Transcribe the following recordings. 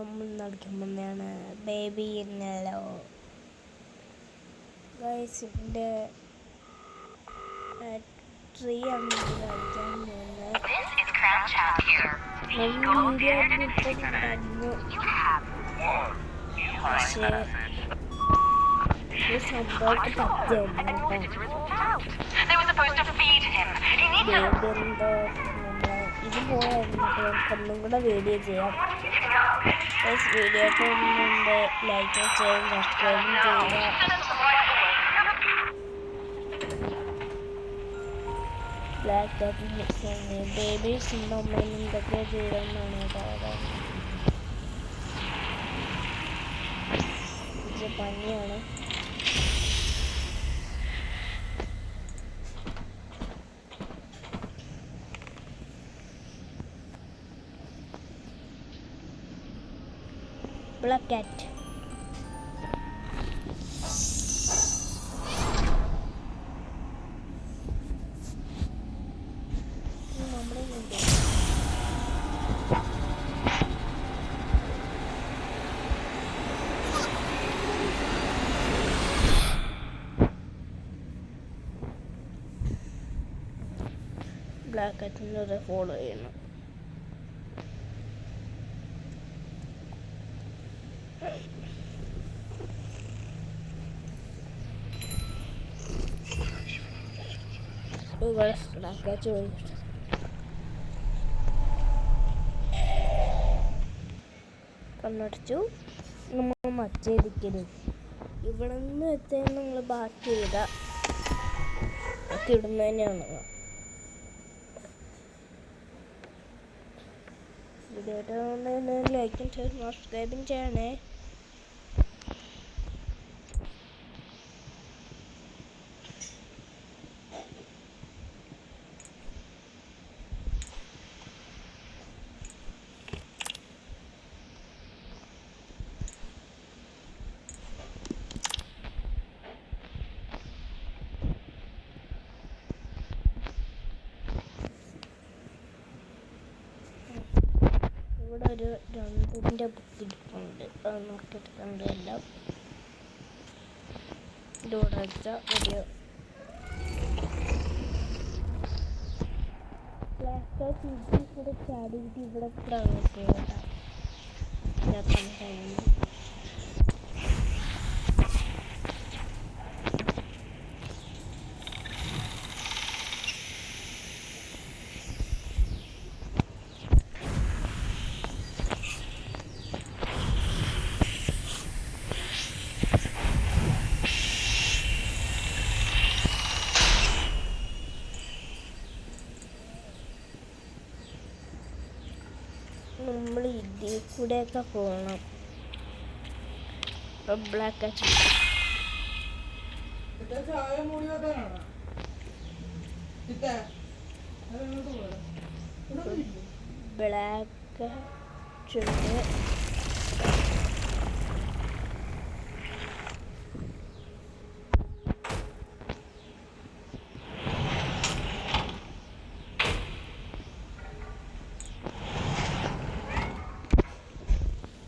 നമ്മൾ നടക്കുമ്പോഴാണ് baby എന്നല്ലോ ഗൈസിൻ്റെ tree ആണ് കളിക്കാൻ പോകുന്നത്. വീഡിയോ ഇട്ടിട്ടുണ്ടായിരുന്നു, പക്ഷേ ഈ സംഭവമൊക്കെ പറ്റിയായിരുന്നു കേട്ടോ. ബേബി എന്തോ ഇത് പോയായിരുന്നു. നമുക്കൊന്നും കൂടെ വീഡിയോ ചെയ്യാം. വീഡിയോക്ക് മുമ്പ് ലൈക്ക് ചെയ്യും, സബ്സ്ക്രൈബും ചെയ്യുക. ബ്ലാക്ക് കാറ്റ് ബേബീസിൻ്റെ അമ്മയിൽ എന്തൊക്കെ ചെയ്യണമെന്നാണ് കേട്ടോ. ഇത് പനിയാണ്. Black cat. Black cat നെ ഫോളോ ചെയ്യണം. കണ്ണടച്ചു. നമ്മൾ മറ്റേ ദിക്കരുത്. ഇവിടെ നിന്ന് വെച്ചാൽ നിങ്ങൾ ബാക്കി ഇടുക, ഒക്കെ ഇടുന്ന തന്നെയാണ്. വീഡിയോ ലൈക്കും സബ്സ്ക്രൈബും ചെയ്യണേ. ഇവിടെ ഒരു രണ്ടിൻ്റെ ബുക്ക് ഇരിപ്പുണ്ട്, അത് നോക്കിയിട്ടുണ്ട്. എല്ലാം ഇതോടെ വെച്ച ഒരു ലാപ്ടോപ്പ് ഇവിടെ ചാടിയിട്ട് ഇവിടെ പ്രവേശിക്കാം. നമ്മൾ ഇതിൽ കൂടെയൊക്കെ പോകണം. ബ്ലാക്ക് ബ്ലാക്ക്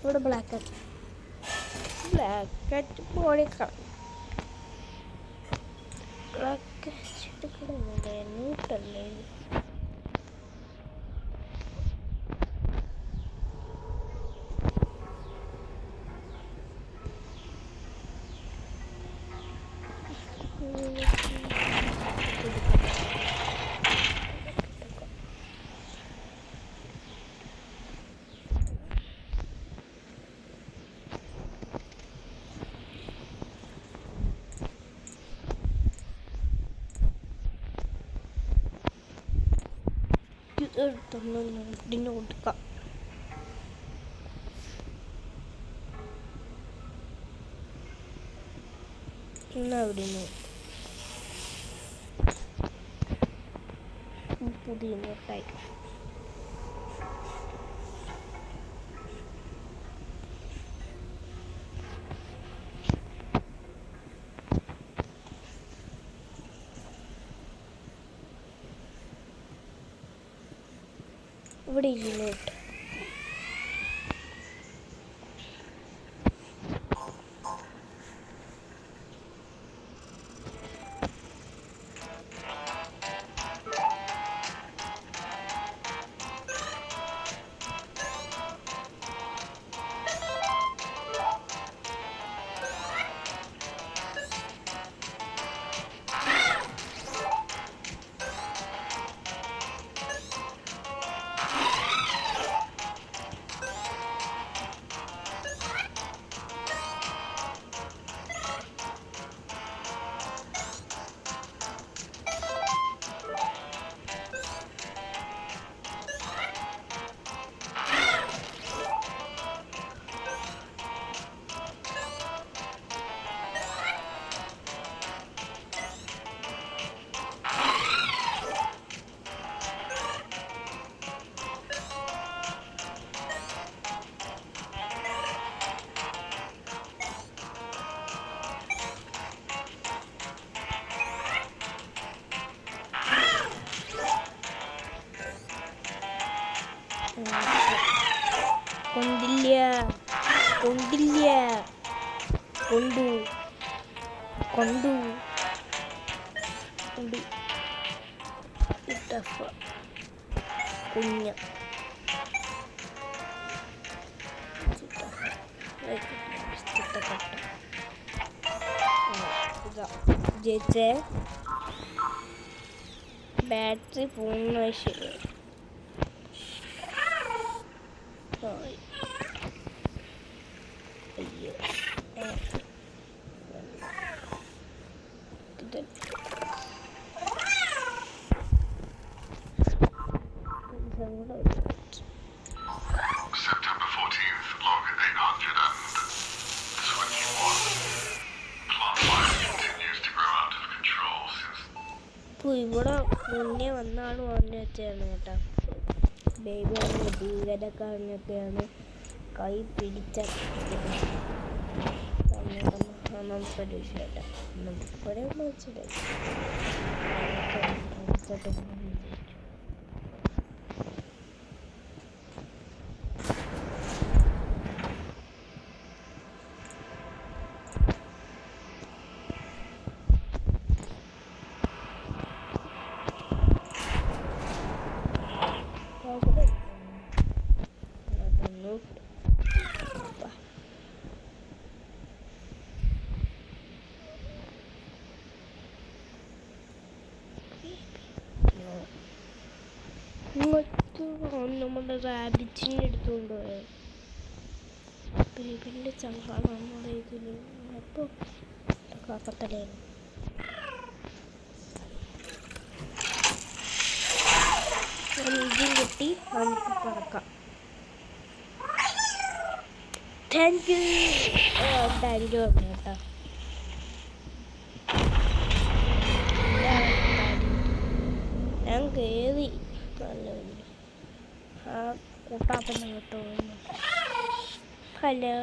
ഇവിടെ ബ്ലാക്ക് പോളിക്കള ബ്ലാക്ക് കിടക്കുന്നില്ലേ, ന്യൂട്ടല്ലേ. ഇതിന് കൊടുക്കാം. അവിടെ പുതിയ നോട്ടായി. ഇവിടെ ഇരുന്നോട്ട് കൊണ്ടില്ല കൊണ്ടില്ല കൊണ്ടു കൊണ്ടു കൊണ്ടു ടഫ കുഞ്ഞ ജയിച്ചേ ബാറ്ററി പൂർണ്ണമായി ശരി അയ്യോ September 14th, log 800 and switch 1. Plant life continues to grow out of control since... ഇവിടെ മുന്നേ വന്നാണ് പറഞ്ഞു വെച്ചാണ് കേട്ടോ. ബേബി ഭീകരക്കാരനൊക്കെയാണ് കൈ പിടിച്ച നമുക്കൊരു വിഷയമില്ല. നമുക്കൊരു മനസ്സിലായി നമ്മുടെ റാബിറ്റിനെ എടുത്തുകൊണ്ട് പോയത് ബേബിൻ്റെ ചങ്കാണ് നമ്മുടെ ഇതിൽ അപ്പോൾ കാക്കത്തലയാണ്. ഇതും കിട്ടി നമുക്ക് പറക്കാം. താങ്ക് യു പറഞ്ഞു കേട്ടോ. ഞാൻ കയറി നല്ല ആ കൂട്ടാപ്പന്നെ കേട്ടോ. ഹലോ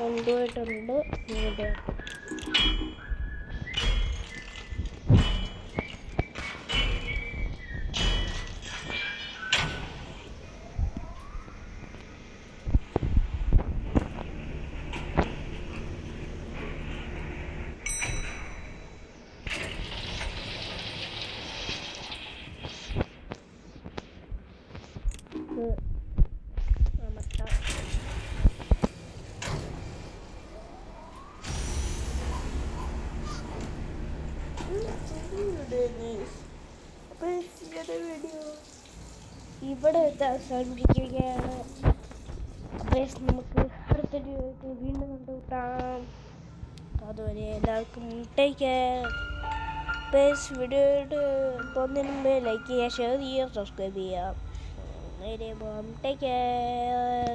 കൊണ്ടുപോയിട്ടുണ്ട്. ഇവിടെ ഇവിടെ അവസാനിപ്പിക്കുകയാണ്. നമുക്ക് അടുത്തൊരു വീണ്ടും കണ്ടുകൂട്ടാം. അതുവരെ എല്ലാവർക്കും ടേക്ക് കെയർ. വീഡിയോയുടെ പോകുന്നതിന് മുമ്പ് ലൈക്ക് ചെയ്യുക, ഷെയർ ചെയ്യുക, സബ്സ്ക്രൈബ് ചെയ്യുക. Take care.